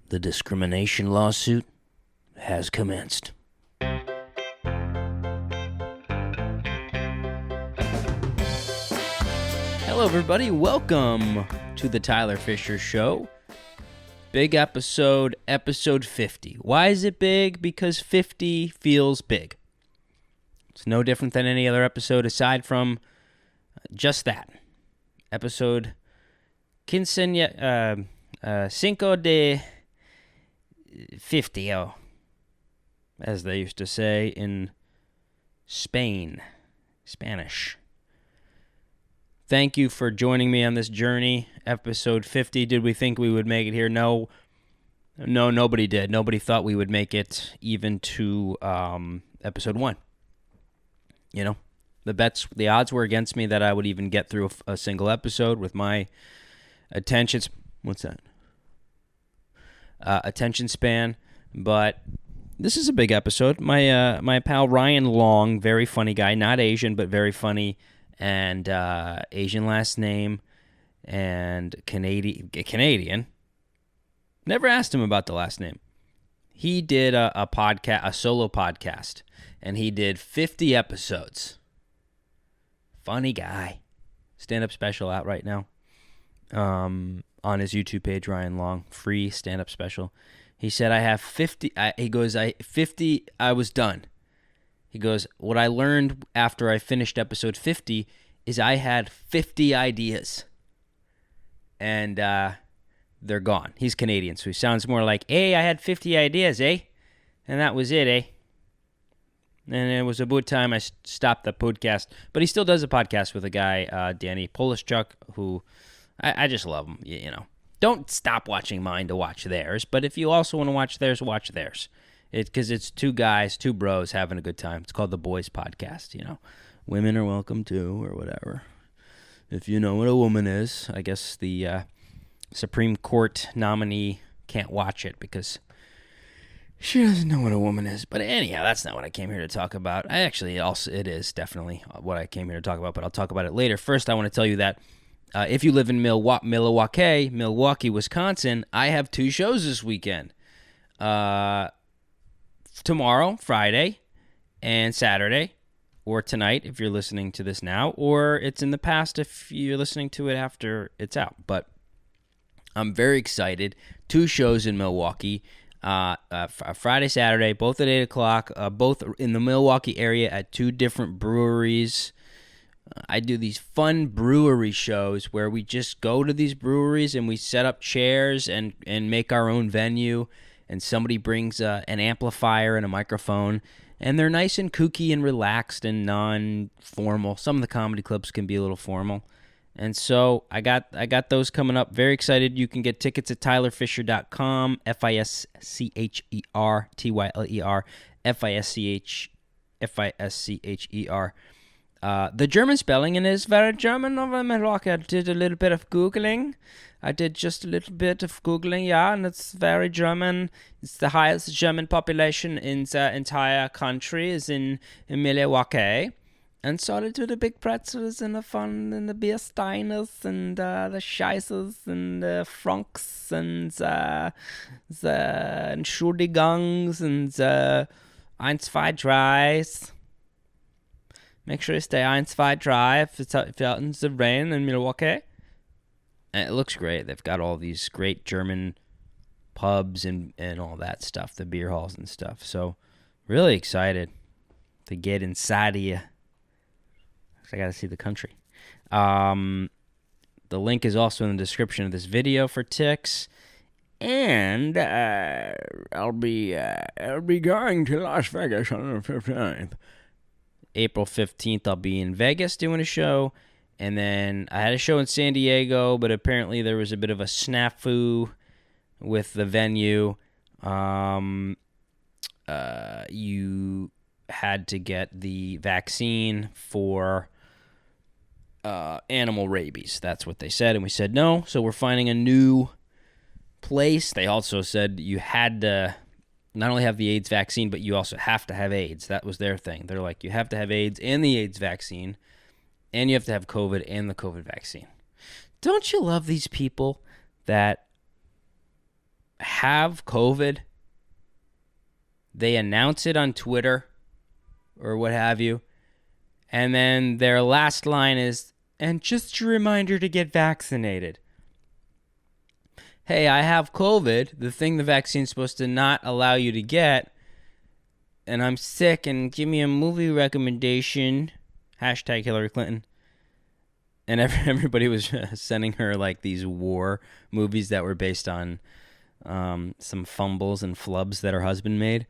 The discrimination lawsuit has commenced. Hello, everybody. Welcome to the Tyler Fischer Show. Big episode, episode 50. Why is it big? Because 50 feels big. It's no different than any other episode aside from just that. Episode Cinco de 50, as they used to say in Spanish. Thank you for joining me on this journey. Episode 50. Did we think we would make it here? No, nobody did. Nobody thought we would make it even to episode 1. You know, the odds were against me that I would even get through a single episode with my attention span, but this is a big episode. My pal Ryan Long, very funny guy, not Asian, but very funny, and Asian last name, and Canadian. Never asked him about the last name. He did a podcast, a solo podcast, and he did 50 episodes. Funny guy. Stand-up special out right now. On his YouTube page, Ryan Long, free stand-up special. He said, I have 50, I was done. He goes, what I learned after I finished episode 50 is I had 50 ideas. And they're gone. He's Canadian, so he sounds more like, hey, I had 50 ideas, eh? And that was it, eh? And it was about time I stopped the podcast. But he still does a podcast with a guy, Danny Polishchuk, who I just love him, you know. Don't stop watching mine to watch theirs, but if you also want to watch theirs. Because it's two guys, two bros having a good time. It's called The Boys Podcast, you know. Women are welcome too, or whatever. If you know what a woman is, I guess the Supreme Court nominee can't watch it because she doesn't know what a woman is. But anyhow, that's not what I came here to talk about. It is definitely what I came here to talk about, but I'll talk about it later. First, I want to tell you that if you live in Milwaukee, Wisconsin, I have 2 shows this weekend. Tomorrow, Friday, and Saturday, or tonight if you're listening to this now, or it's in the past if you're listening to it after it's out. But I'm very excited. 2 shows in Milwaukee, Friday, Saturday, both at 8 o'clock, both in the Milwaukee area at 2 different breweries. I do these fun brewery shows where we just go to these breweries and we set up chairs and make our own venue, and somebody brings an amplifier and a microphone, and they're nice and kooky and relaxed and non-formal. Some of the comedy clubs can be a little formal. And so I got those coming up. Very excited. You can get tickets at tylerfischer.com, FISCHER, FISCHER. The German spelling is very German of Milwaukee. I did a little bit of Googling. Yeah, and it's very German. It's the highest German population in the entire country is in Milwaukee. And so they do the big pretzels and the fun and the beer steiners and the scheisses and the franks and the Entschuldigungs and the 1, 2, 3s. Make sure you stay 1, 2, 3 if you're out in the rain in Milwaukee. And it looks great. They've got all these great German pubs and all that stuff, the beer halls and stuff. So really excited to get inside of you. I got to see the country. The link is also in the description of this video for Tix. And I'll be going to Las Vegas on the 15th. April 15th, I'll be in Vegas doing a show. And then I had a show in San Diego, but apparently there was a bit of a snafu with the venue. You had to get the vaccine for animal rabies. That's what they said. And we said no. So we're finding a new place. They also said you had to not only have the AIDS vaccine, but you also have to have AIDS. That was their thing. They're like, you have to have AIDS and the AIDS vaccine, and you have to have COVID and the COVID vaccine. Don't you love these people that have COVID, they announce it on Twitter or what have you, and then their last line is, and just a reminder to get vaccinated. Hey, I have COVID, the thing the vaccine's supposed to not allow you to get, and I'm sick, and give me a movie recommendation. Hashtag Hillary Clinton. And everybody was sending her like these war movies that were based on some fumbles and flubs that her husband made.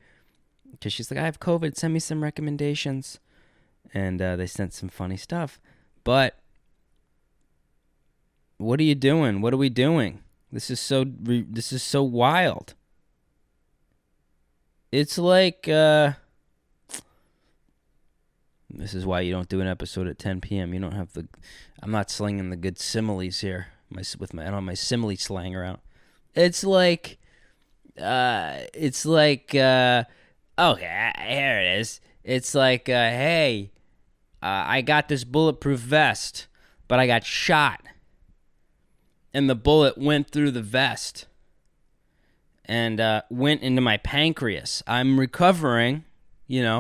Because she's like, I have COVID, send me some recommendations. And they sent some funny stuff. But what are you doing? What are we doing? This is so wild. It's like, this is why you don't do an episode at 10 p.m. You don't have I'm not slinging the good similes here. I don't have my simile slanger out. It's like, okay, here it is. It's like, hey, I got this bulletproof vest, but I got shot. And the bullet went through the vest and went into my pancreas. I'm recovering.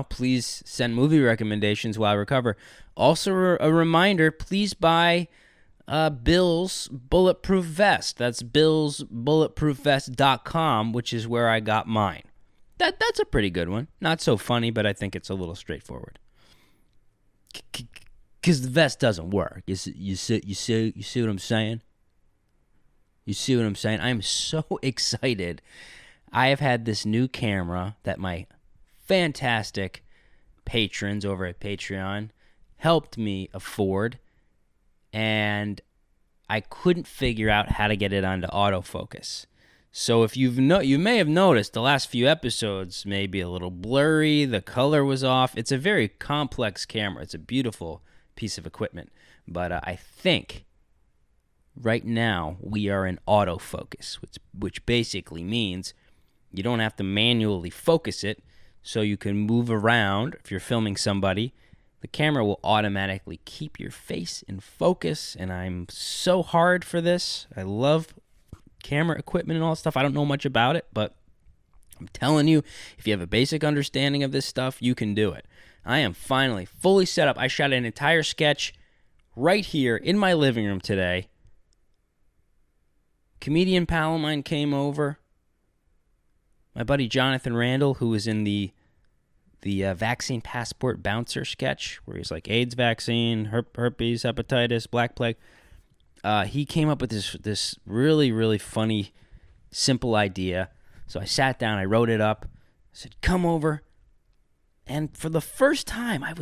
Please send movie recommendations while I recover. Also, a reminder, please buy Bill's Bulletproof Vest. That's billsbulletproofvest.com, which is where I got mine. That's a pretty good one. Not so funny, but I think it's a little straightforward. Because the vest doesn't work. You see what I'm saying? You see what I'm saying? I am so excited. I have had this new camera that my fantastic patrons over at Patreon helped me afford, and I couldn't figure out how to get it onto autofocus. So if you may have noticed the last few episodes may be a little blurry, the color was off. It's a very complex camera. It's a beautiful piece of equipment, but I think right now we are in autofocus, which basically means you don't have to manually focus it, so you can move around. If you're filming somebody, the camera will automatically keep your face in focus, and I'm so hard for this. I love camera equipment and all that stuff. I don't know much about it, but I'm telling you, if you have a basic understanding of this stuff, you can do it. I am finally fully set up. I shot an entire sketch right here in my living room today. Comedian pal of mine came over. My buddy Jonathan Randall, who was in the vaccine passport bouncer sketch, where he's like AIDS vaccine, herpes, hepatitis, black plague. He came up with this really, really funny, simple idea. So I sat down, I wrote it up. I said, come over. And for the first time, I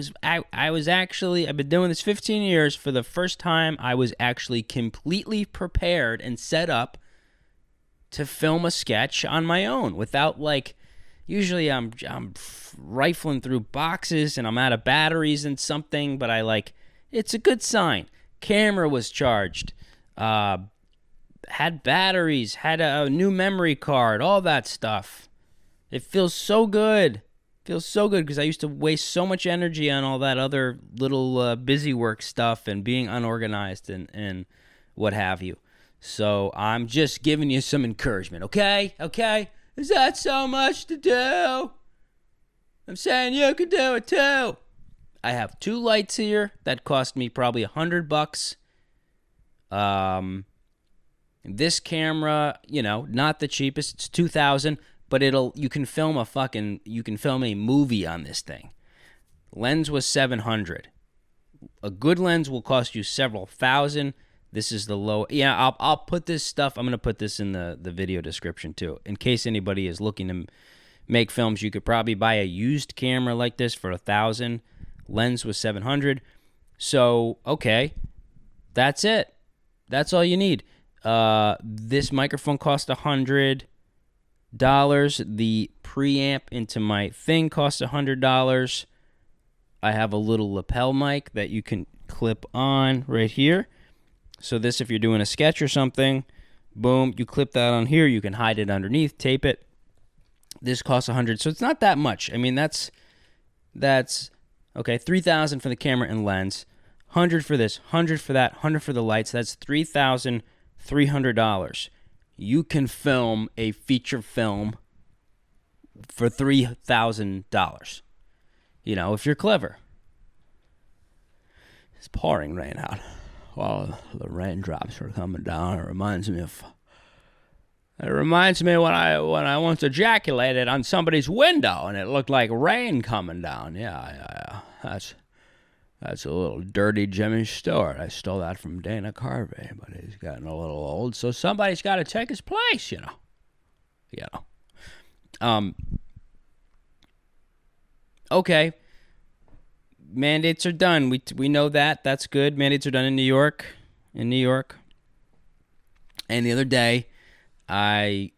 was actually, I've been doing this 15 years. For the first time, I was actually completely prepared and set up to film a sketch on my own without, like, usually I'm rifling through boxes and I'm out of batteries and something, but it's a good sign. Camera was charged, had batteries, had a new memory card, all that stuff. It feels so good. Feels so good because I used to waste so much energy on all that other little busy work stuff and being unorganized and what have you. So I'm just giving you some encouragement, okay? Okay? Is that so much to do? I'm saying you can do it too. I have 2 lights here that cost me probably $100. This camera, not the cheapest. It's $2,000. But you can film a movie on this thing. Lens was $700. A good lens will cost you several thousand. This is the low. Yeah, I'll put this stuff. I'm gonna put this in the video description too, in case anybody is looking to make films. You could probably buy a used camera like this for $1,000. Lens was $700. So okay, that's it. That's all you need. This microphone cost $100. The preamp into my thing costs $100. I have a little lapel mic that you can clip on right here. So this, if you're doing a sketch or something, boom, you clip that on here. You can hide it underneath, tape it. This costs $100, so it's not that much. I mean, that's okay. $3,000 for the camera and lens, $100 for this, $100 for that, $100 for the lights. That's $3,300. you can film a feature film for $3,000. If you're clever. It's pouring rain out. While the raindrops are coming down, it reminds me when I once ejaculated on somebody's window and it looked like rain coming down. Yeah. That's a little dirty Jimmy Stewart. I stole that from Dana Carvey, but he's getting a little old, so somebody's got to take his place, Okay. Mandates are done. We know that. That's good. Mandates are done in New York. And the other day, I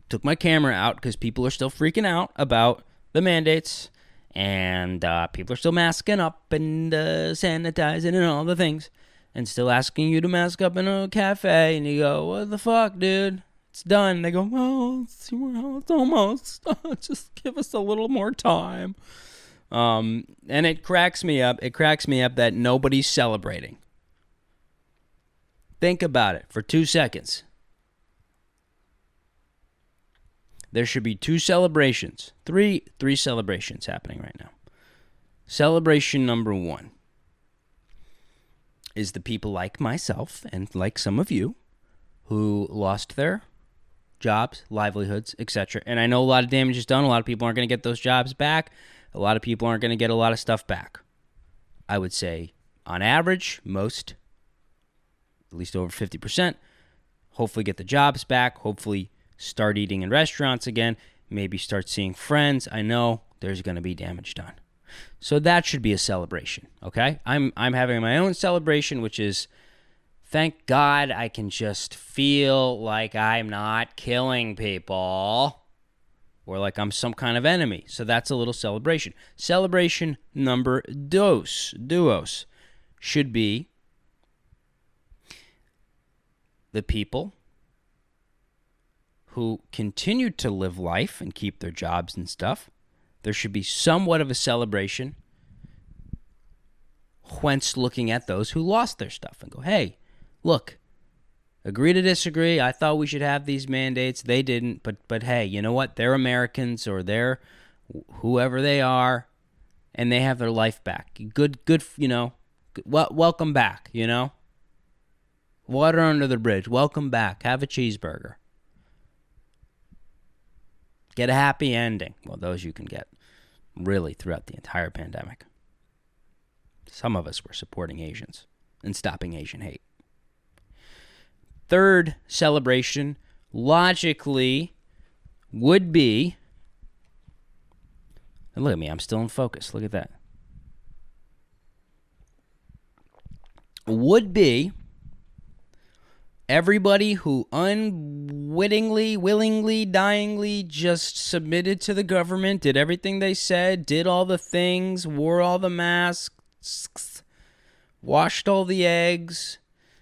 took my camera out because people are still freaking out about the mandates. And people are still masking up and sanitizing and all the things. And still asking you to mask up in a cafe. And you go, what the fuck, dude? It's done. They go, well, it's almost. Just give us a little more time. And it cracks me up. It cracks me up that nobody's celebrating. Think about it for 2 seconds. There should be 2 celebrations, three celebrations happening right now. Celebration number 1 is the people like myself and like some of you who lost their jobs, livelihoods, etc. And I know a lot of damage is done. A lot of people aren't going to get those jobs back. A lot of people aren't going to get a lot of stuff back. I would say, on average, most, at least over 50%, hopefully get the jobs back, hopefully start eating in restaurants again, maybe start seeing friends. I know there's going to be damage done. So that should be a celebration, okay? I'm having my own celebration, which is, thank God I can just feel like I'm not killing people or like I'm some kind of enemy. So that's a little celebration. Celebration number dos should be the people who continue to live life and keep their jobs and stuff. There should be somewhat of a celebration, whence looking at those who lost their stuff and go, hey, look, agree to disagree. I thought we should have these mandates. They didn't, but hey, you know what? They're Americans or they're whoever they are, and they have their life back. Good, welcome back, Water under the bridge. Welcome back. Have a cheeseburger. Get a happy ending. Well, those you can get really throughout the entire pandemic. Some of us were supporting Asians and stopping Asian hate. Third celebration, logically, would be, and look at me, I'm still in focus. Look at that. Would be everybody who unwittingly, willingly, dyingly just submitted to the government, did everything they said, did all the things, wore all the masks, washed all the eggs,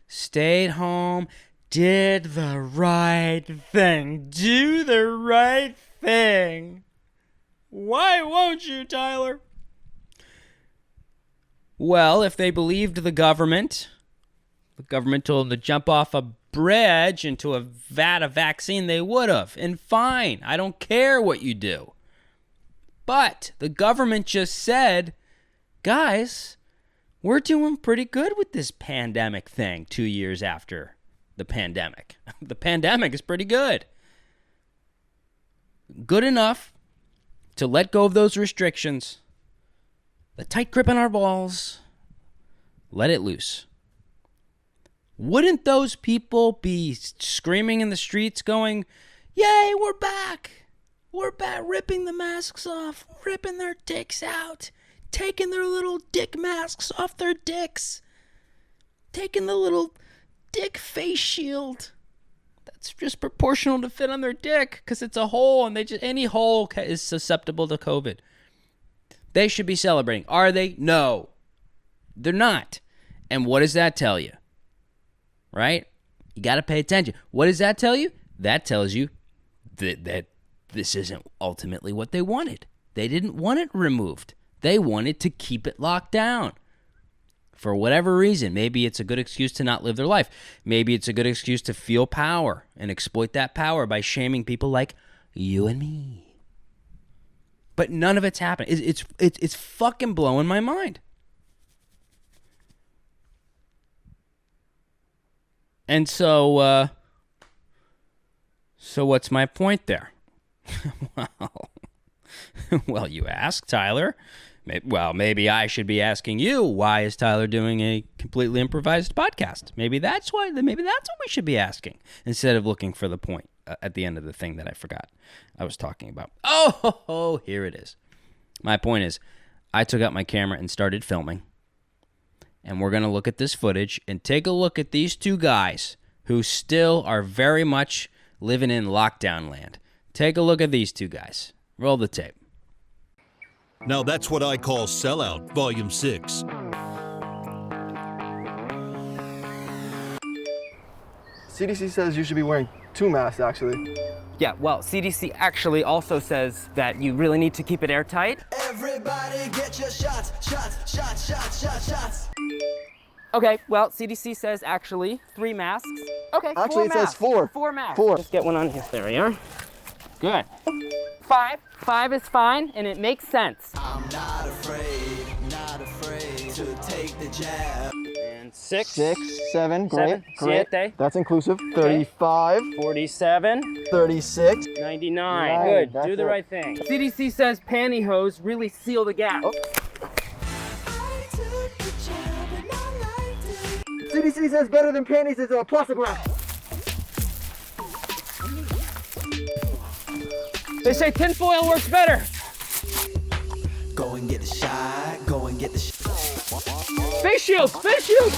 stayed home, did the right thing. Do the right thing. Why won't you, Tyler? Well, if they believed the government told them to jump off a bridge into a vat of vaccine, they would have. And fine, I don't care what you do. But the government just said, guys, we're doing pretty good with this pandemic thing 2 years after the pandemic. The pandemic is pretty good. Good enough to let go of those restrictions. The tight grip on our balls. Let it loose. Wouldn't those people be screaming in the streets going, yay, we're back. We're back, ripping the masks off, ripping their dicks out, taking their little dick masks off their dicks, taking the little dick face shield that's just proportional to fit on their dick because it's a hole and any hole is susceptible to COVID. They should be celebrating. Are they? No, they're not. And what does that tell you? Right? You got to pay attention. What does that tell you? That tells you that this isn't ultimately what they wanted. They didn't want it removed. They wanted to keep it locked down. for whatever reason. Maybe it's a good excuse to not live their life. Maybe it's a good excuse to feel power and exploit that power by shaming people like you and me. But none of it's happening. It's fucking blowing my mind. And so what's my point there? Well, you ask, Tyler. Maybe I should be asking you, why is Tyler doing a completely improvised podcast? Maybe that's what we should be asking, instead of looking for the point at the end of the thing that I forgot I was talking about. Oh, here it is. My point is, I took out my camera and started filming. And we're going to look at this footage and take a look at these two guys who still are very much living in lockdown land. Take a look at these two guys. Roll the tape. Now that's what I call Sellout, Volume 6. CDC says you should be wearing 2 masks, actually. Yeah, well, CDC actually also says that you really need to keep it airtight. Everybody get your shots. Okay, well, CDC says actually 3 masks. Okay, Actually, 4 it says masks. 4. 4 masks. 4. Just get one on here. There we are. Good. 5. 5 is fine, and it makes sense. I'm not afraid to take the jab. And 6. 7, great, great. Siete. That's inclusive. 35, 47. 36. 99. Right, Good. that's Do the it. right thing. CDC says pantyhose really seal the gap. Oh. CDC says better than panties is a plastic wrap. They say tinfoil works better. Go and get the shot. Go and get the shot. Face shields. Face shields.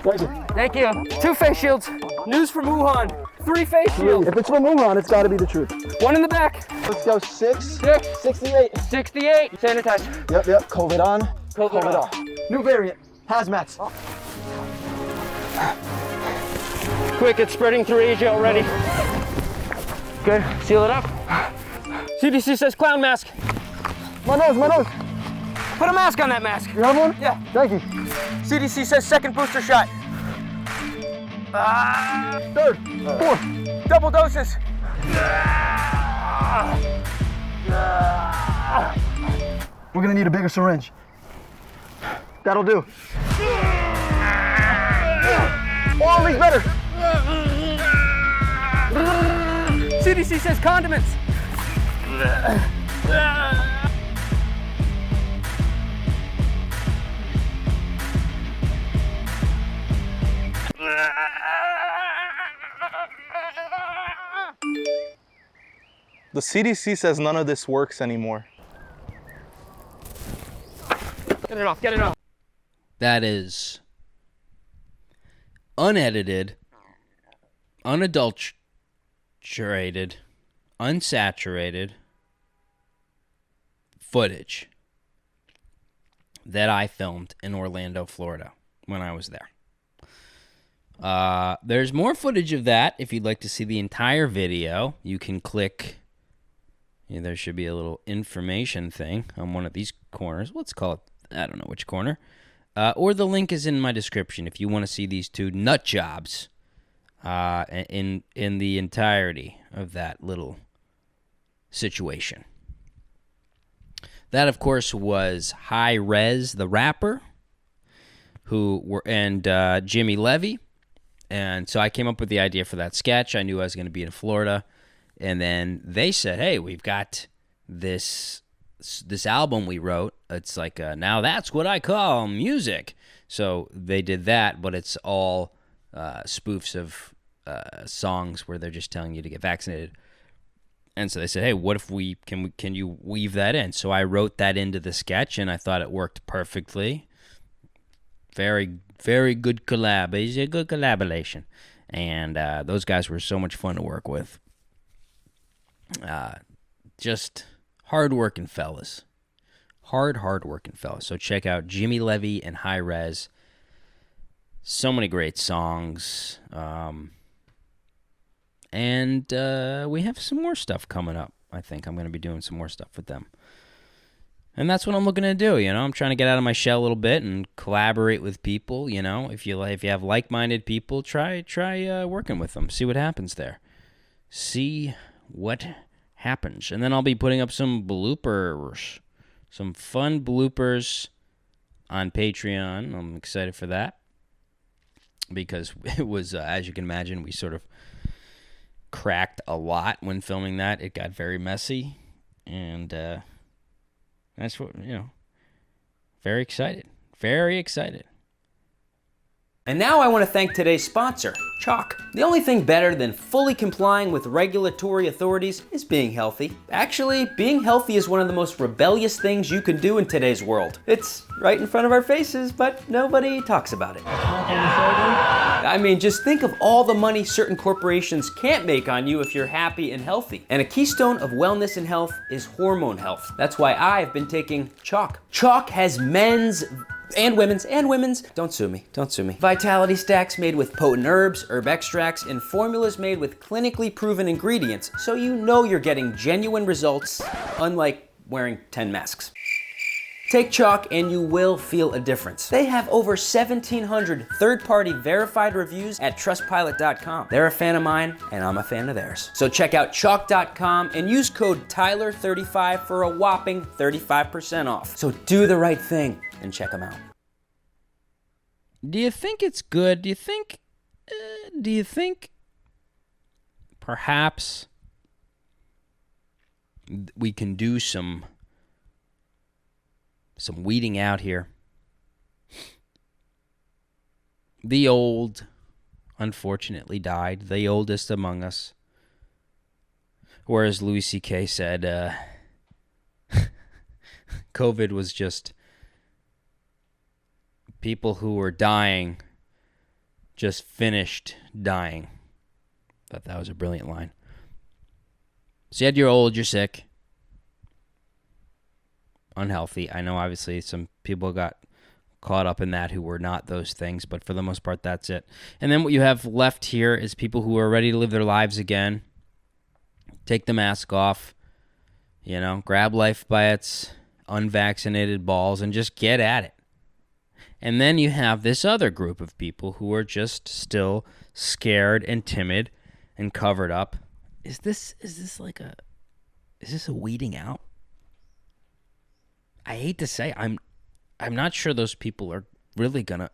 Thank you. Thank you. 2 face shields. News from Wuhan. 3 face shields. If it's from Wuhan, it's got to be the truth. 1 in the back. Let's go 6, 6. 68. 68. Sanitize. Yep. COVID on. COVID off. New variant. Hazmats. Quick, it's spreading through Asia already. Good. Seal it up. CDC says clown mask. My nose. Put a mask on that mask. You have one? Yeah. Thank you. CDC says second booster shot. 3rd, 4th. Double doses. We're gonna need a bigger syringe. That'll do. Orally's better. CDC says condiments. The CDC says none of this works anymore. Get it off. Get it off. That is unedited, unadulterated, unsaturated footage that I filmed in Orlando, Florida when I was there. There's more footage of that. If you'd like to see the entire video, you can click. There should be a little information thing on one of these corners. Let's call it, I don't know which corner. Or the link is in my description if you want to see these two nut jobs in the entirety of that little situation. That, of course, was High Rez, the rapper, and Jimmy Levy. And so I came up with the idea for that sketch. I knew I was going to be in Florida. And then they said, hey, we've got this album we wrote. It's like, now that's what I call music. So they did that, but it's all spoofs of songs where they're just telling you to get vaccinated. And so they said, hey, what if can you weave that in? So I wrote that into the sketch, and I thought it worked perfectly. Very, very good collab. It's a good collaboration. And those guys were so much fun to work with. Just hard-working fellas. Hard-working fellas. So check out Jimmy Levy and High Rez. So many great songs. And we have some more stuff coming up. I think I'm going to be doing some more stuff with them. And that's what I'm looking to do, I'm trying to get out of my shell a little bit and collaborate with people, If you have like-minded people, try working with them. See what happens there. See what happens. And then I'll be putting up some bloopers, some fun bloopers on Patreon. I'm excited for that because it was, as you can imagine, we sort of cracked a lot when filming that. It got very messy, and that's what, very excited. Very excited. And now I want to thank today's sponsor, Chalk. The only thing better than fully complying with regulatory authorities is being healthy. Actually, being healthy is one of the most rebellious things you can do in today's world. It's right in front of our faces, but nobody talks about it. I mean, just think of all the money certain corporations can't make on you if you're happy and healthy. And a keystone of wellness and health is hormone health. That's why I've been taking Chalk. Chalk has men's and women's, don't sue me, vitality stacks made with potent herbs, herb extracts, and formulas made with clinically proven ingredients, so you know you're getting genuine results, unlike wearing 10 masks. Take Chalk and you will feel a difference. They have over 1,700 third-party verified reviews at trustpilot.com. They're a fan of mine, and I'm a fan of theirs. So check out chalk.com and use code Tyler35 for a whopping 35% off. So do the right thing and check them out. Do you think it's good? Do you think perhaps we can do some weeding out here? The old, unfortunately, died, the oldest among us. Or as Louis C.K. said, COVID was just people who were dying just finished dying. Thought that was a brilliant line. So you're old, you're sick, unhealthy. I know obviously some people got caught up in that who were not those things, but for the most part, that's it. And then what you have left here is people who are ready to live their lives again. Take the mask off, grab life by its unvaccinated balls and just get at it. And then you have this other group of people who are just still scared and timid and covered up. Is this a weeding out? I hate to say, I'm not sure those people are really gonna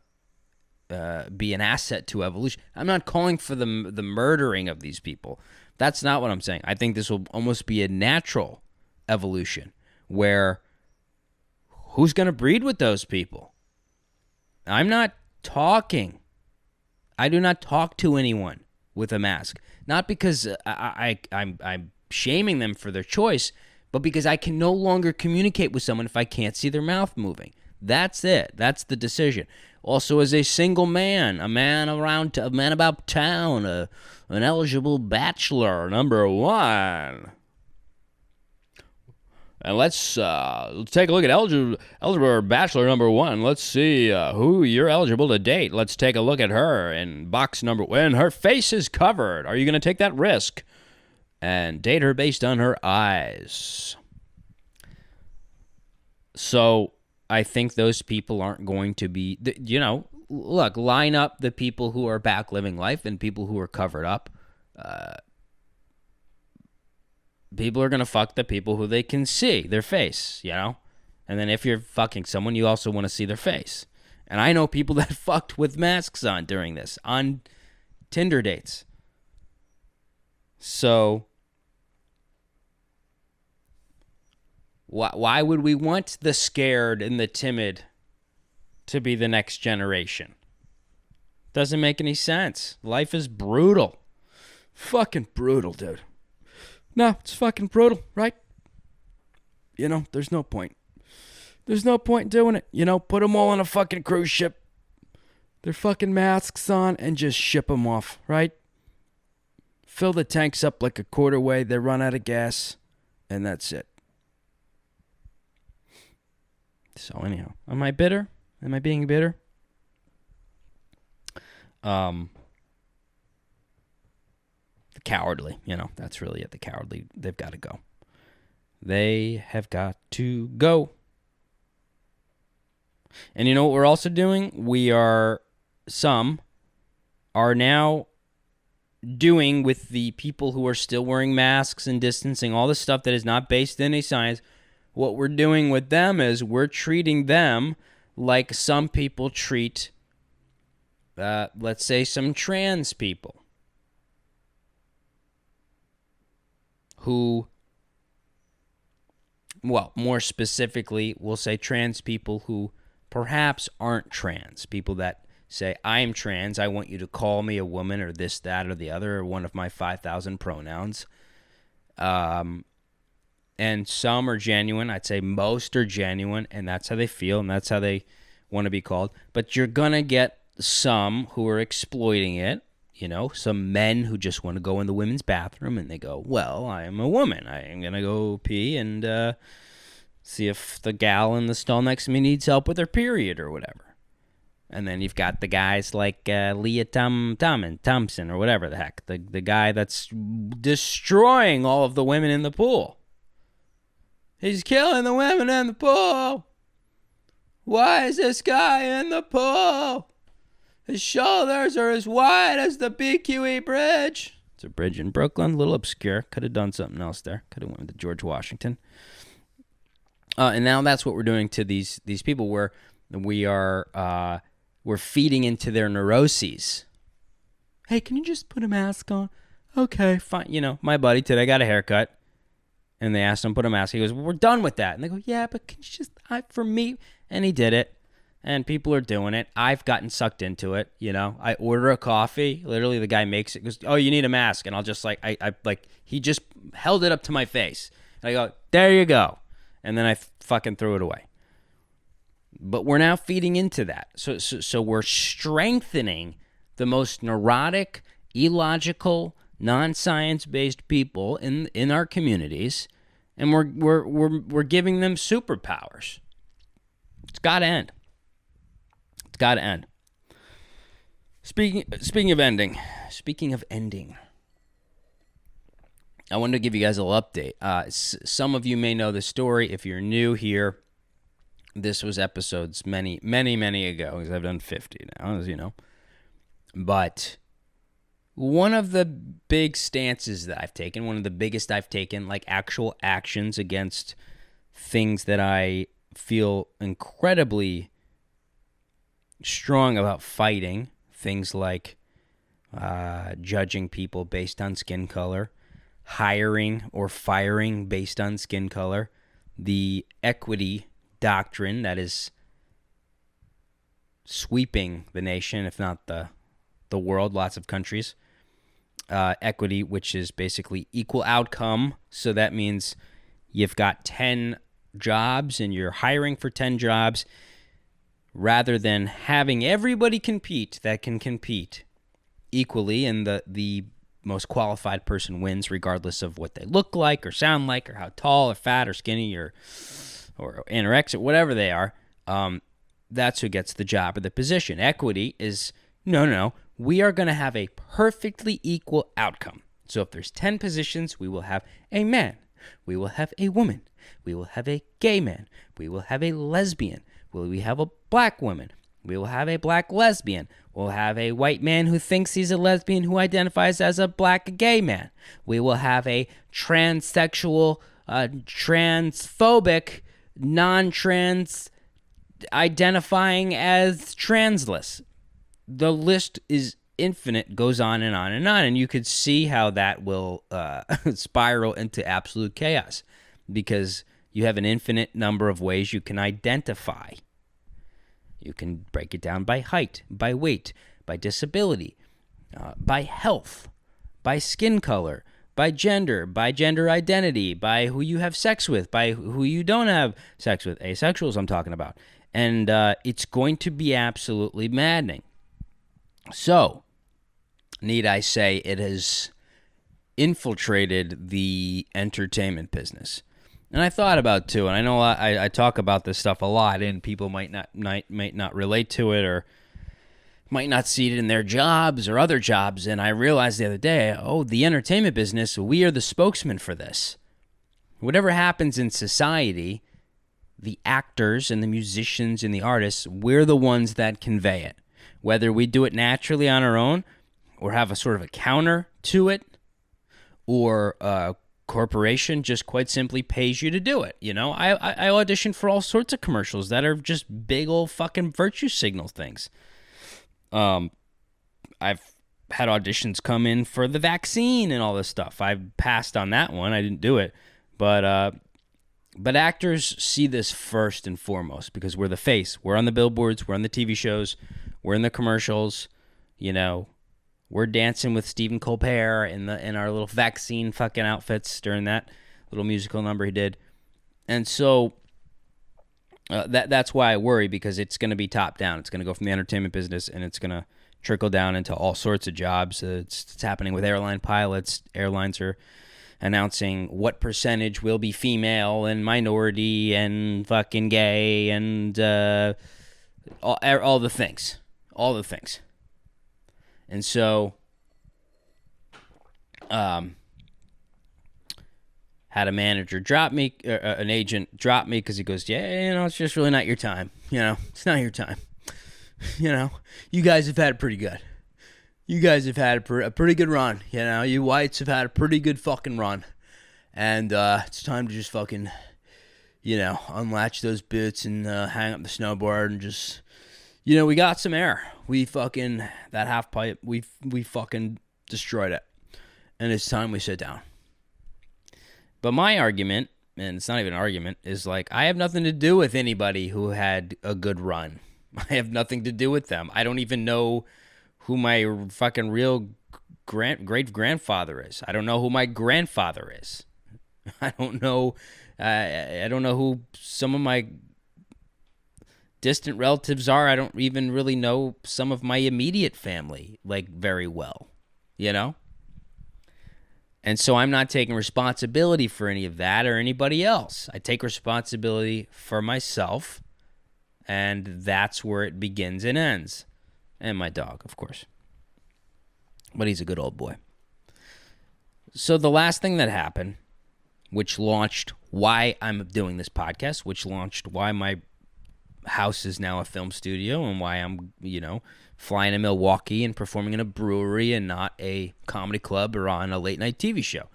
be an asset to evolution. I'm not calling for the murdering of these people. That's not what I'm saying. I think this will almost be a natural evolution where who's gonna breed with those people? I do not talk to anyone with a mask. Not because I'm shaming them for their choice, but because I can no longer communicate with someone if I can't see their mouth moving. That's it. That's the decision. Also, as a single man, a man about town, an eligible bachelor, number one. And let's take a look at eligible bachelor number one. Let's see who you're eligible to date. Let's take a look at her in box number one. Her face is covered. Are you going to take that risk and date her based on her eyes? So I think those people aren't going to be, look, line up the people who are back living life and people who are covered up. People are going to fuck the people who they can see their face, And then if you're fucking someone, you also want to see their face. And I know people that fucked with masks on during this, on Tinder dates. So why would we want the scared and the timid to be the next generation? Doesn't make any sense. Life is brutal. Fucking brutal, dude. No, it's fucking brutal, right? There's no point. There's no point in doing it. Put them all on a fucking cruise ship. Their fucking masks on and just ship them off, right? Fill the tanks up like a quarter way. They run out of gas, and that's it. So anyhow, am I bitter? Am I being bitter? Cowardly, that's really it. The cowardly, they've got to go. They have got to go. And you know what we're also doing? Some are now doing with the people who are still wearing masks and distancing, all the stuff that is not based in any science. What we're doing with them is we're treating them like some people treat, let's say, some trans people who, well, more specifically, we'll say trans people who perhaps aren't trans, people that say, I'm trans, I want you to call me a woman or this, that, or the other, or one of my 5,000 pronouns. And some are genuine. I'd say most are genuine, and that's how they feel, and that's how they want to be called. But you're going to get some who are exploiting it, some men who just want to go in the women's bathroom, and they go, well, I am a woman. I am going to go pee and see if the gal in the stall next to me needs help with her period or whatever. And then you've got the guys like Leah Thompson or whatever the heck, the guy that's destroying all of the women in the pool. He's killing the women in the pool. Why is this guy in the pool? His shoulders are as wide as the BQE Bridge. It's a bridge in Brooklyn, a little obscure. Could have done something else there. Could have went to George Washington. And now that's what we're doing to these people, where we're feeding into their neuroses. Hey, can you just put a mask on? Okay, fine. My buddy today got a haircut, and they asked him to put a mask. He goes, well, we're done with that. And they go, yeah, but can you just, for me? And he did it, and people are doing it. I've gotten sucked into it. I order a coffee. Literally, the guy makes it. Goes, oh, you need a mask. And I'll just he just held it up to my face. And I go, there you go. And then I fucking threw it away. But we're now feeding into that. So we're strengthening the most neurotic, illogical, non-science-based people in our communities, and we're giving them superpowers. It's got to end. It's got to end. Speaking of ending, I wanted to give you guys a little update. Some of you may know the story. If you're new here, this was episodes many ago, because I've done 50 now, as you know. But one of the big stances that I've taken, one of the biggest I've taken, like actual actions against things that I feel incredibly strong about fighting, things like judging people based on skin color, hiring or firing based on skin color, the equity doctrine that is sweeping the nation, if not the world, lots of countries. Equity, which is basically equal outcome. So that means you've got 10 jobs and you're hiring for 10 jobs, rather than having everybody compete that can compete equally, and the most qualified person wins, regardless of what they look like or sound like or how tall or fat or skinny or anorexic, whatever they are. That's who gets the job or the position. Equity is, no, we are going to have a perfectly equal outcome. So if there's 10 positions, we will have a man, we will have a woman, we will have a gay man, we will have a lesbian, we have a black woman, we will have a black lesbian, we'll have a white man who thinks he's a lesbian who identifies as a black gay man, we will have a transsexual, transphobic, non-trans identifying as transless. The list is infinite, goes on and on and on, and you could see how that will spiral into absolute chaos, because you have an infinite number of ways you can identify. You can break it down by height, by weight, by disability, by health, by skin color, by gender identity, by who you have sex with, by who you don't have sex with, asexuals I'm talking about. And it's going to be absolutely maddening. So, need I say, it has infiltrated the entertainment business. And I thought about it too, and I know I talk about this stuff a lot, and people might not relate to it, or might not see it in their jobs or other jobs. And I realized the other day, the entertainment business, we are the spokesman for this. Whatever happens in society, the actors and the musicians and the artists, we're the ones that convey it. Whether we do it naturally on our own or have a sort of a counter to it, or a corporation just quite simply pays you to do it. You know, I audition for all sorts of commercials that are just big old fucking virtue signal things. I've had auditions come in for the vaccine and all this stuff. I passed on that one. I didn't do it. But actors see this first and foremost because we're the face. We're on the billboards. We're on the TV shows. We're in the commercials. You know, we're dancing with Stephen Colbert in our little vaccine fucking outfits during that little musical number he did. And so that's why I worry, because it's going to be top down. It's going to go from the entertainment business and it's going to trickle down into all sorts of jobs. It's happening with airline pilots. Airlines are announcing what percentage will be female and minority and fucking gay and all the things. All the things. And so, had a manager drop me, an agent drop me because he goes, yeah, you know, it's just really not your time. You know, it's not your time. You know, you guys have had it pretty good. You guys have had a pretty good run. You know, you whites have had a pretty good fucking run. And it's time to just fucking, you know, unlatch those boots and hang up the snowboard and just, you know, we got some air. We fucking, that half pipe, we fucking destroyed it. And it's time we sit down. But my argument, and it's not even an argument, is like, I have nothing to do with anybody who had a good run. I have nothing to do with them. I don't even know who my fucking real great-grandfather is. I don't know who my grandfather is. I don't know. I don't know who some of my distant relatives are. I don't even really know some of my immediate family, like, very well, you know? And so I'm not taking responsibility for any of that or anybody else. I take responsibility for myself, and that's where it begins and ends. And my dog, of course. But he's a good old boy. So the last thing that happened, which launched why I'm doing this podcast, which launched why my house is now a film studio and why I'm, you know, flying to Milwaukee and performing in a brewery and not a comedy club or on a late night TV show.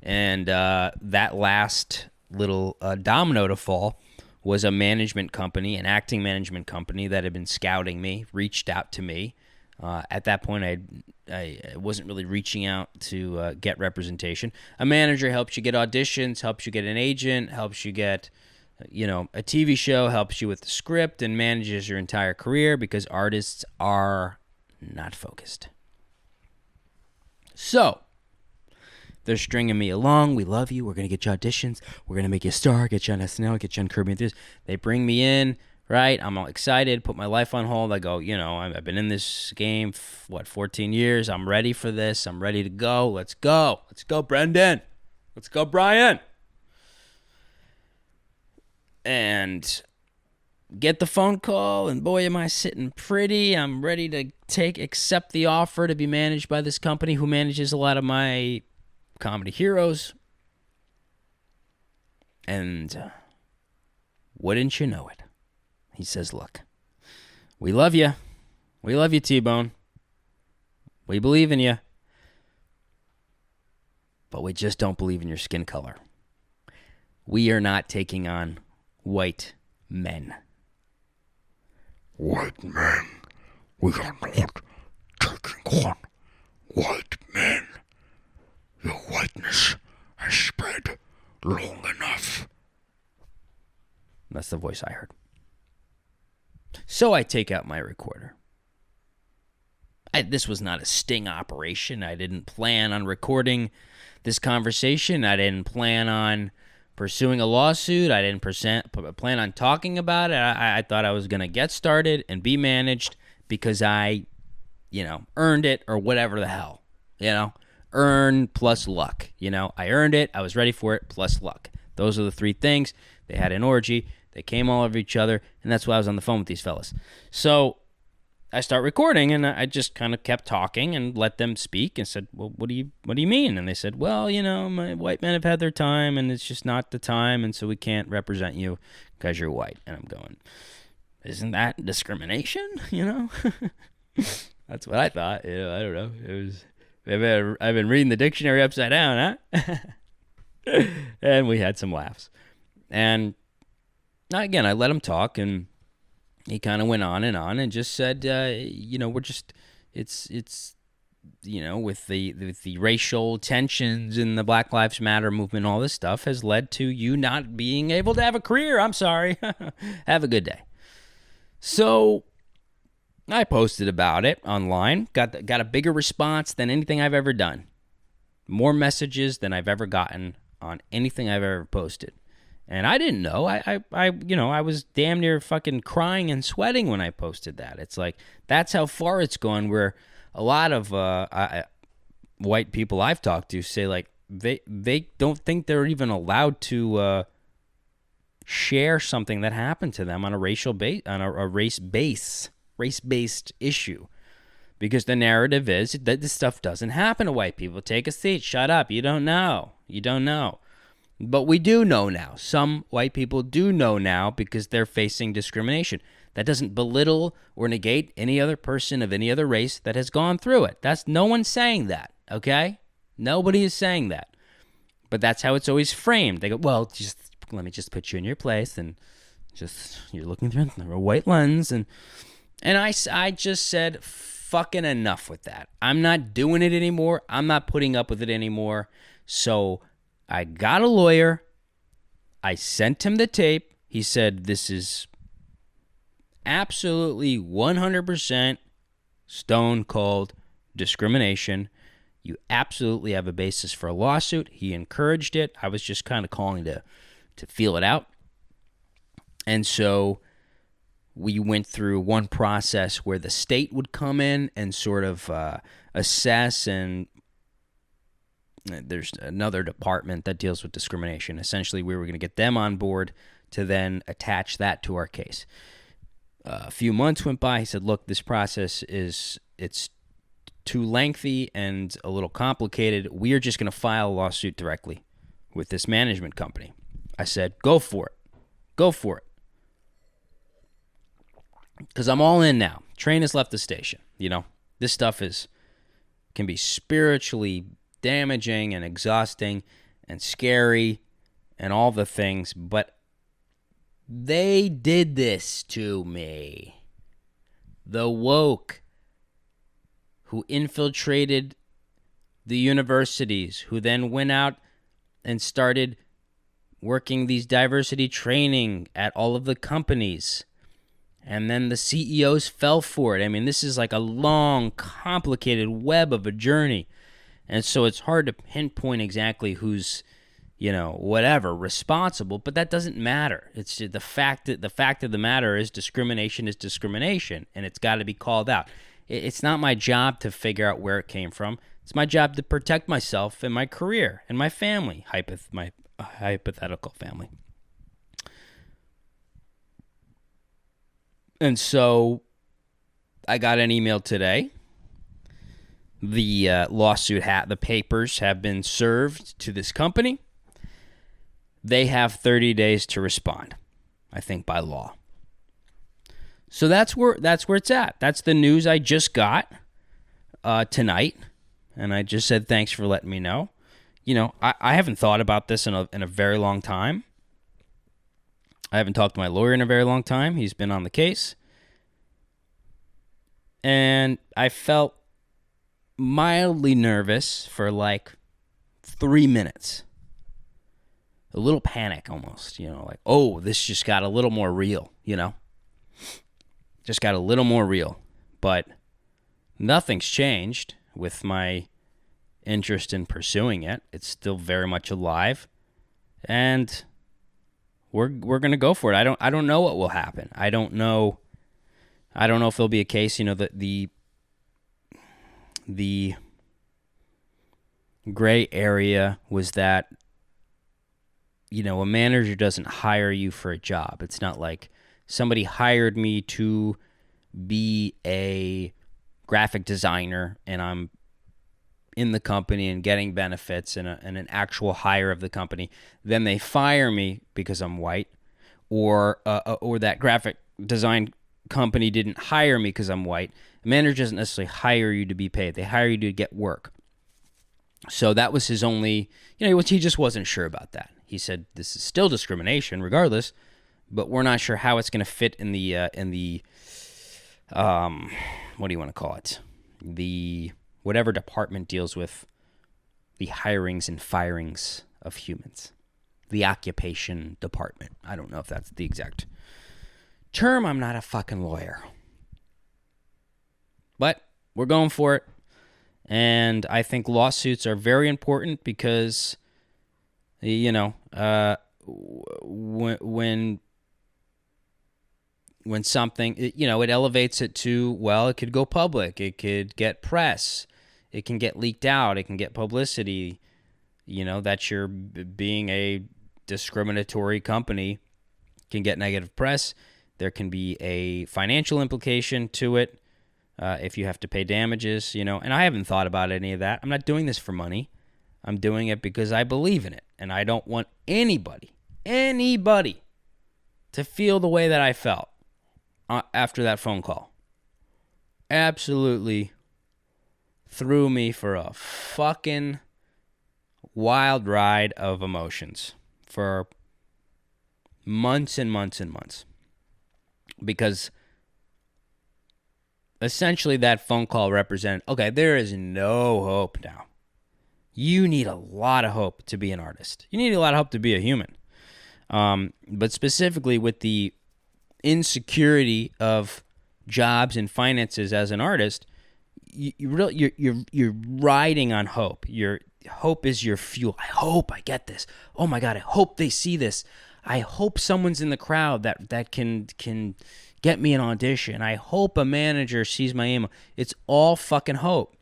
And that last little domino to fall was a management company, an acting management company that had been scouting me, reached out to me. At that point, I wasn't really reaching out to get representation. A manager helps you get auditions, helps you get an agent, helps you get, you know, a TV show, helps you with the script, and manages your entire career because artists are not focused. So, they're stringing me along. We love you. We're going to get you auditions. We're going to make you a star, get you on SNL, get you on Kirby Enthusiast. They bring me in, right? I'm all excited, put my life on hold. I go, you know, I've been in this game, 14 years. I'm ready for this. I'm ready to go. Let's go. Let's go, Brendan. Let's go, Brian. And get the phone call, and boy, am I sitting pretty. I'm ready to accept the offer to be managed by this company who manages a lot of my comedy heroes. And wouldn't you know it, he says, look, we love you. We love you, T-Bone. We believe in you. But we just don't believe in your skin color. We are not taking on white men. White men? We are not taking on white men. Your whiteness has spread long enough. That's the voice I heard. So I take out my recorder. This was not a sting operation. I didn't plan on recording this conversation. I didn't plan on pursuing a lawsuit. I didn't plan on talking about it. I thought I was going to get started and be managed because I, you know, earned it or whatever the hell, you know. Earn plus luck, you know. I earned it. I was ready for it plus luck. Those are the three things. They had an orgy. They came all over each other, and that's why I was on the phone with these fellas. So I start recording, and I just kind of kept talking and let them speak and said, well, what do you mean? And they said, well, my white men have had their time, and it's just not the time, and so we can't represent you because you're white. And I'm going, isn't that discrimination? That's what I thought. I don't know. It was. I've been reading the dictionary upside down, huh? And we had some laughs. And again, I let him talk, and he kind of went on and just said, we're just, it's with the racial tensions and the Black Lives Matter movement, all this stuff has led to you not being able to have a career. I'm sorry. Have a good day. So I posted about it online, got a bigger response than anything I've ever done. More messages than I've ever gotten on anything I've ever posted. And I didn't know. I was damn near fucking crying and sweating when I posted that. It's like, that's how far it's gone, where a lot of white people I've talked to say, like, they don't think they're even allowed to share something that happened to them on a race-based issue. Because the narrative is that this stuff doesn't happen to white people. Take a seat. Shut up. You don't know. But we do know now. Some white people do know now because they're facing discrimination. That doesn't belittle or negate any other person of any other race that has gone through it. No one's saying that, okay? Nobody is saying that. But that's how it's always framed. They go, well, let me just put you in your place, and just you're looking through a white lens. And I just said, fucking enough with that. I'm not doing it anymore. I'm not putting up with it anymore. So I got a lawyer. I sent him the tape. He said, this is absolutely 100% stone cold discrimination. You absolutely have a basis for a lawsuit. He encouraged it. I was just kind of calling to feel it out. And so we went through one process where the state would come in and sort of assess, and there's another department that deals with discrimination. Essentially, we were going to get them on board to then attach that to our case. A few months went by. He said, look, this process it's too lengthy and a little complicated. We are just going to file a lawsuit directly with this management company. I said, go for it. Go for it. Because I'm all in now. Train has left the station. This stuff can be spiritually damaging and exhausting and scary and all the things, but they did this to me. The woke who infiltrated the universities, who then went out and started working these diversity training at all of the companies, and then the CEOs fell for it. I mean, this is like a long, complicated web of a journey. And so it's hard to pinpoint exactly who's, whatever, responsible, but that doesn't matter. It's the fact of the matter is discrimination, and it's got to be called out. It's not my job to figure out where it came from. It's my job to protect myself and my career and my family, my hypothetical family. And so I got an email today. The lawsuit the papers have been served to this company. They have 30 days to respond, I think, by law. So that's where it's at. That's the news I just got tonight, and I just said thanks for letting me know. I haven't thought about this in a very long time. I haven't talked to my lawyer in a very long time. He's been on the case, and I felt mildly nervous for like 3 minutes. A little panic almost, like, oh, this just got a little more real, Just got a little more real. But nothing's changed with my interest in pursuing it. It's still very much alive. And we're going to go for it. I don't know what will happen. I don't know if there'll be a case, the gray area was that, a manager doesn't hire you for a job. It's not like somebody hired me to be a graphic designer and I'm in the company and getting benefits and an actual hire of the company, then they fire me because I'm white, or that graphic design company didn't hire me because I'm white. A manager doesn't necessarily hire you to be paid. They hire you to get work. So that was his only, he just wasn't sure about that. He said, this is still discrimination regardless, but we're not sure how it's going to fit in the what do you want to call it? The whatever department deals with the hirings and firings of humans. The occupation department. I don't know if that's the exact term. I'm not a fucking lawyer. But we're going for it. And I think lawsuits are very important because, when something, it elevates it to, well, it could go public. It could get press. It can get leaked out. It can get publicity, that you're being a discriminatory company can get negative press. There can be a financial implication to it if you have to pay damages, and I haven't thought about any of that. I'm not doing this for money. I'm doing it because I believe in it, and I don't want anybody to feel the way that I felt after that phone call. Absolutely threw me for a fucking wild ride of emotions for months and months and months. Because essentially that phone call represented, okay, there is no hope now. You need a lot of hope to be an artist. You need a lot of hope to be a human. But specifically with the insecurity of jobs and finances as an artist, you're riding on hope. Your hope is your fuel. I hope I get this. Oh my God, I hope they see this. I hope someone's in the crowd that can get me an audition. I hope a manager sees my email. It's all fucking hope.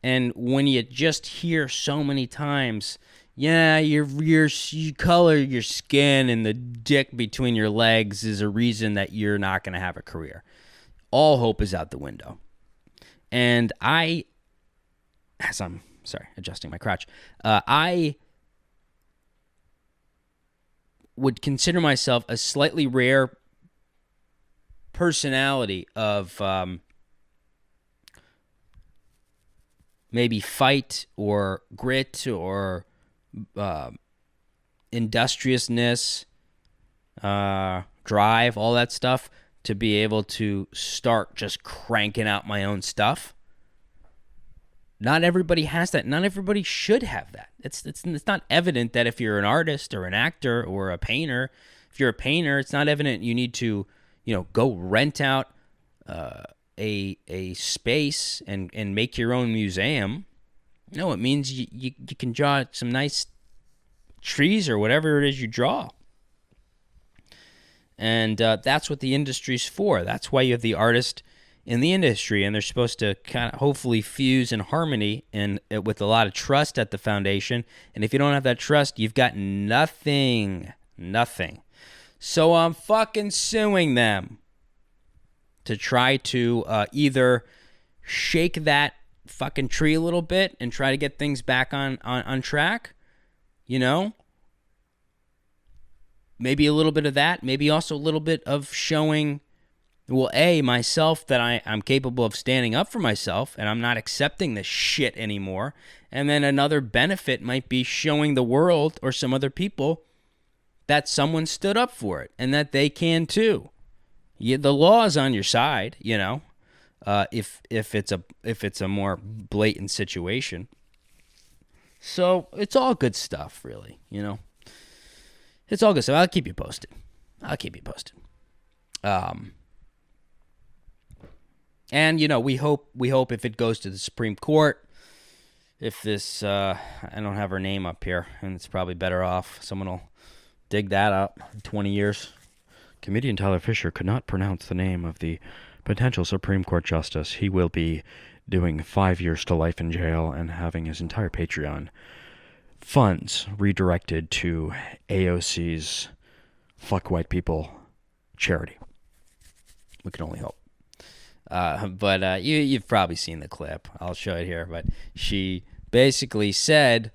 And when you just hear so many times, yeah, you color your skin and the dick between your legs is a reason that you're not going to have a career. All hope is out the window. And adjusting my crotch, I would consider myself a slightly rare personality of maybe fight or grit or industriousness, drive, all that stuff, to be able to start just cranking out my own stuff. Not everybody has that. Not everybody should have that. It's not evident that if you're an artist or an actor or a painter, if you're a painter, it's not evident you need to, go rent out a space and make your own museum. No, it means you can draw some nice trees or whatever it is you draw. And that's what the industry's for. That's why you have the artist in the industry, and they're supposed to kind of hopefully fuse in harmony and with a lot of trust at the foundation. And if you don't have that trust, you've got nothing. So I'm fucking suing them to try to either shake that fucking tree a little bit and try to get things back on track, Maybe a little bit of that, maybe also a little bit of showing, well, myself, that I'm capable of standing up for myself and I'm not accepting this shit anymore. And then another benefit might be showing the world or some other people that someone stood up for it and that they can too. The law is on your side, if it's a more blatant situation. So it's all good stuff, really, It's all good stuff. I'll keep you posted. And we hope if it goes to the Supreme Court, if this I don't have her name up here, and it's probably better off someone will dig that up in 20 years. Comedian Tyler Fischer could not pronounce the name of the potential Supreme Court justice. He will be doing 5 years to life in jail and having his entire Patreon funds redirected to AOC's Fuck White People charity. We can only hope. But you've probably seen the clip. I'll show it here. But she basically said,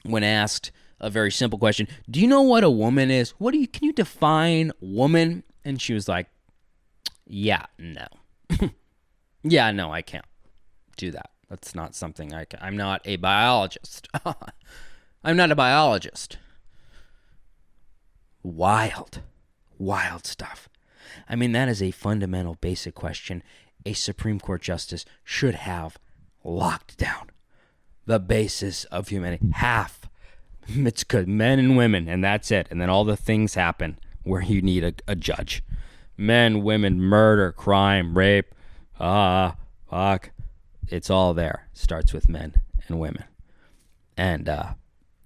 when asked a very simple question, do you know what a woman is? Can you define woman? And she was like, yeah, no. Yeah, no, I can't do that. That's not something I'm not a biologist. I'm not a biologist. Wild stuff. I mean, that is a fundamental, basic question a Supreme Court justice should have locked down. The basis of humanity. Half. It's good. Men and women, and that's it. And then all the things happen where you need a judge. Men, women, murder, crime, rape, fuck. It's all there. Starts with men and women. And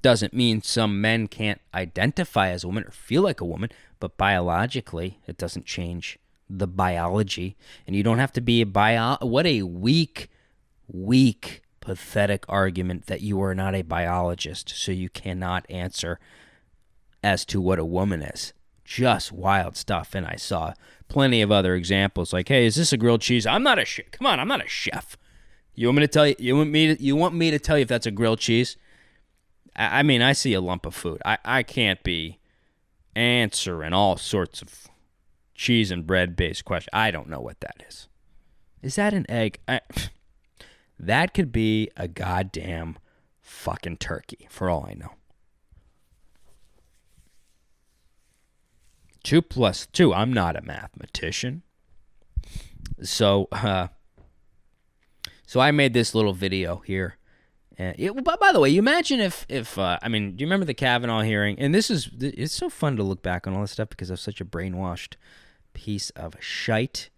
doesn't mean some men can't identify as a woman or feel like a woman, but biologically, it doesn't change the biology. And you don't have to be what a weak, pathetic argument that you are not a biologist, so you cannot answer as to what a woman is. Just wild stuff. And I saw plenty of other examples like, hey, is this a grilled cheese? I'm not a chef. Come on, I'm not a chef. You want me to tell you? You want me to tell you if that's a grilled cheese? I mean, I see a lump of food. I can't be answering all sorts of cheese and bread based questions. I don't know what that is. Is that an egg? That could be a goddamn fucking turkey, for all I know. 2 + 2. I'm not a mathematician. So I made this little video here. By the way, you imagine if I mean, do you remember the Kavanaugh hearing? And it's so fun to look back on all this stuff because I'm such a brainwashed piece of shite.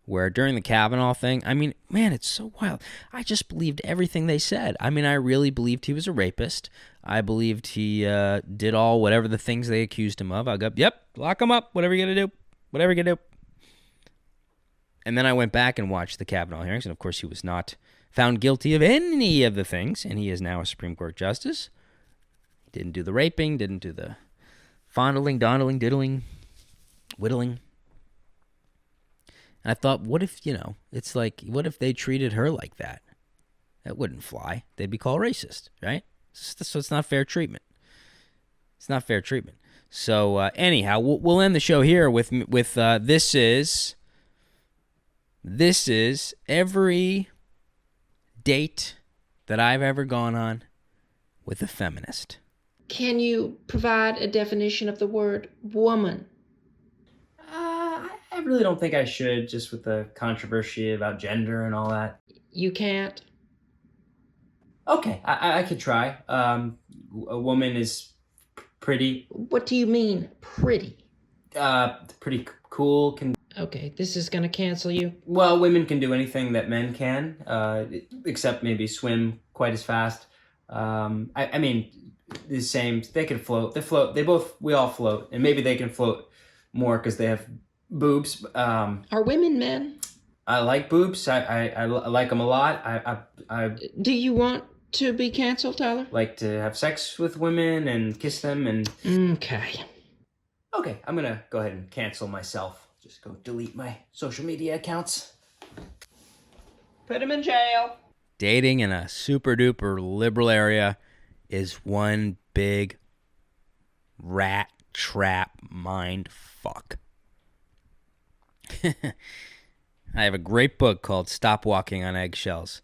Where during the Kavanaugh thing, I mean, man, it's so wild. I just believed everything they said. I mean, I really believed he was a rapist. I believed he did whatever the things they accused him of. I go, yep, lock him up, whatever you're going to do, whatever you do. And then I went back and watched the Kavanaugh hearings, and of course he was not found guilty of any of the things, and he is now a Supreme Court justice. Didn't do the raping, didn't do the fondling, dondling, diddling, whittling. And I thought, what if, it's like, what if they treated her like that? That wouldn't fly. They'd be called racist, right? So it's not fair treatment. It's not fair treatment. So anyhow, we'll end the show here with this is every date that I've ever gone on with a feminist. Can you provide a definition of the word woman? I really don't think I should, just with the controversy about gender and all that. You can't? Okay, I could try. A woman is pretty. What do you mean, pretty? Pretty cool. Okay, this is going to cancel you. Well, women can do anything that men can, except maybe swim quite as fast. I mean, the same. They can float. We all float, and maybe they can float more because they have boobs. Are women men? I like boobs. I like them a lot. I Do you want to be canceled, Tyler? Like to have sex with women and kiss them and. Okay, I'm gonna go ahead and cancel myself. Just go delete my social media accounts. Put him in jail. Dating in a super duper liberal area is one big rat trap mind fuck. I have a great book called Stop Walking on Eggshells,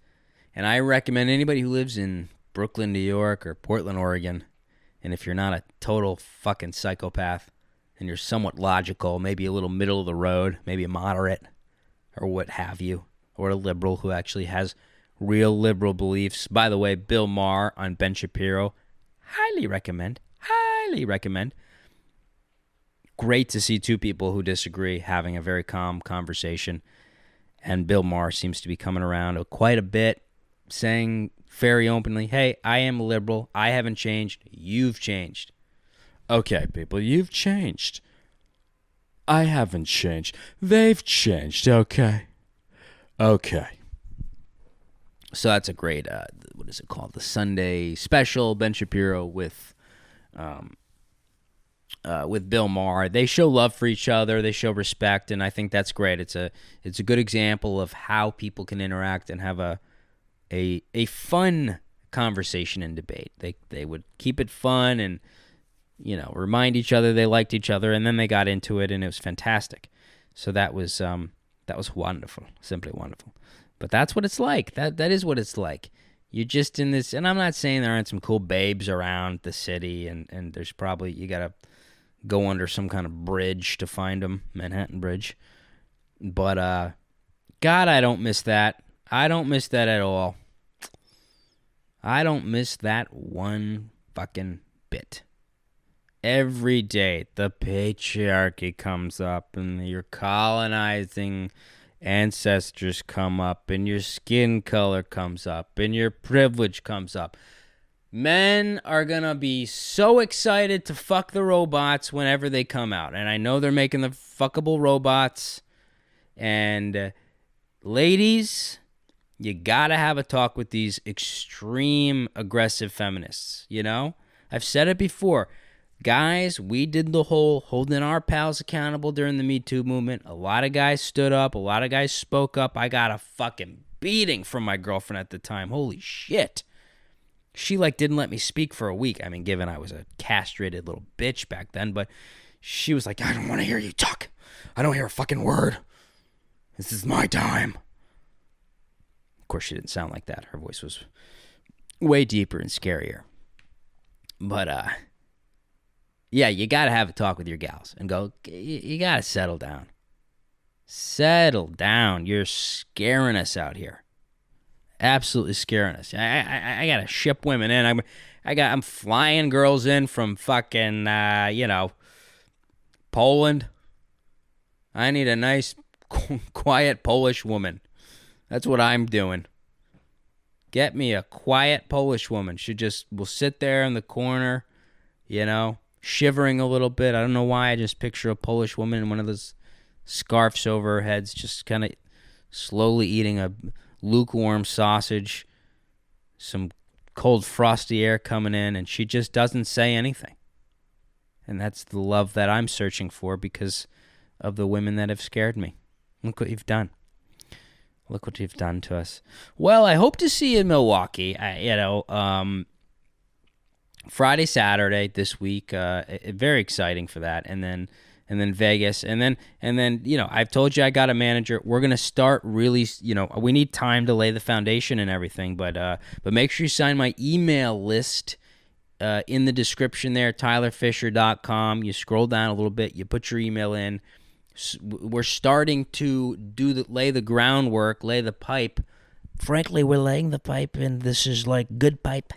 and I recommend anybody who lives in Brooklyn, New York, or Portland, Oregon, and if you're not a total fucking psychopath and you're somewhat logical, maybe a little middle of the road, maybe a moderate or what have you, or a liberal who actually has real liberal beliefs. By the way, Bill Maher on Ben Shapiro, highly recommend. Great to see two people who disagree having a very calm conversation. And Bill Maher seems to be coming around quite a bit, saying very openly, hey, I am a liberal. I haven't changed. You've changed. Okay, people, you've changed. I haven't changed. They've changed. Okay. So that's a great, what is it called? The Sunday special, Ben Shapiro with with Bill Maher. They show love for each other. They show respect, and I think that's great. It's a good example of how people can interact and have a fun conversation and debate. They would keep it fun and remind each other they liked each other, and then they got into it, and it was fantastic. So that was wonderful, simply wonderful. But that's what it's like. That is what it's like. You're just in this, and I'm not saying there aren't some cool babes around the city, and there's probably, you gotta go under some kind of bridge to find them, Manhattan Bridge. But God, I don't miss that. I don't miss that at all. I don't miss that one fucking bit. Every day, the patriarchy comes up, and your colonizing ancestors come up, and your skin color comes up, and your privilege comes up. Men are gonna be so excited to fuck the robots whenever they come out, and I know they're making the fuckable robots. And ladies, you gotta have a talk with these extreme aggressive feminists. I've said it before. Guys, we did the whole holding our pals accountable during the Me Too movement. A lot of guys stood up. A lot of guys spoke up. I got a fucking beating from my girlfriend at the time. Holy shit. She didn't let me speak for a week. I mean, given I was a castrated little bitch back then, but she was like, I don't want to hear you talk. I don't hear a fucking word. This is my time. Of course, she didn't sound like that. Her voice was way deeper and scarier. But, yeah, you got to have a talk with your gals and go, you got to settle down. Settle down. You're scaring us out here. Absolutely scaring us. I got to ship women in. I'm flying girls in from fucking, Poland. I need a nice, quiet Polish woman. That's what I'm doing. Get me a quiet Polish woman. She will sit there in the corner, shivering a little bit. I don't know why. I just picture a Polish woman in one of those scarves over her heads, just kind of slowly eating a lukewarm sausage, some cold frosty air coming in, and she just doesn't say anything. And that's the love that I'm searching for because of the women that have scared me. Look what you've done. Look what you've done to us. Well, I hope to see you in Milwaukee. Friday, Saturday this week. Very exciting for that. And then Vegas. And then I've told you I got a manager. We're gonna start really. We need time to lay the foundation and everything. But make sure you sign my email list. In the description there, tylerfisher.com. You scroll down a little bit. You put your email in. We're starting to lay the groundwork, lay the pipe. Frankly, we're laying the pipe, and this is like good pipe.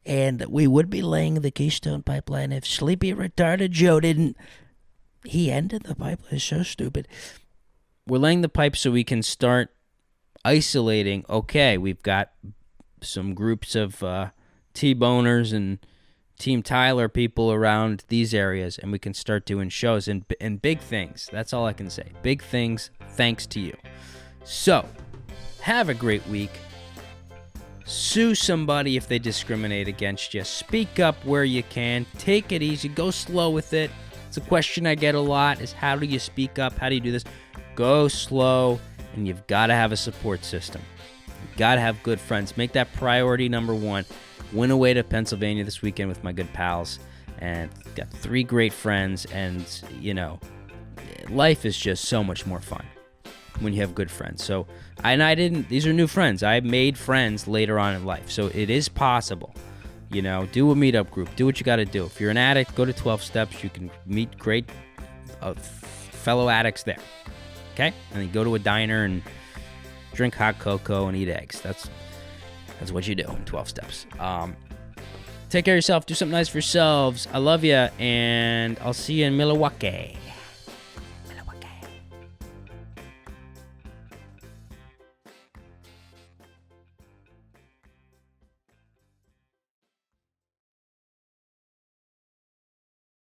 And we would be laying the Keystone Pipeline if Sleepy Retarded Joe didn't. He ended the pipeline. It's so stupid. We're laying the pipe so we can start isolating. Okay, we've got some groups of T-boners and Team Tyler people around these areas, and we can start doing shows and big things. That's all I can say. Big things, thanks to you. So, have a great week. Sue somebody if they discriminate against you. Speak up where you can. Take it easy. Go slow with it. It's a question I get a lot is how do you speak up? How do you do this? Go slow, and you've got to have a support system. You've got to have good friends. Make that priority number one. Went away to Pennsylvania this weekend with my good pals and got 3 great friends, and life is just so much more fun when you have good friends. So, these are new friends. I made friends later on in life. So it is possible, do a meetup group, do what you got to do. If you're an addict, go to 12 Steps. You can meet great fellow addicts there. Okay. And then go to a diner and drink hot cocoa and eat eggs. That's what you do in 12 Steps. Take care of yourself. Do something nice for yourselves. I love you, and I'll see you in Milwaukee.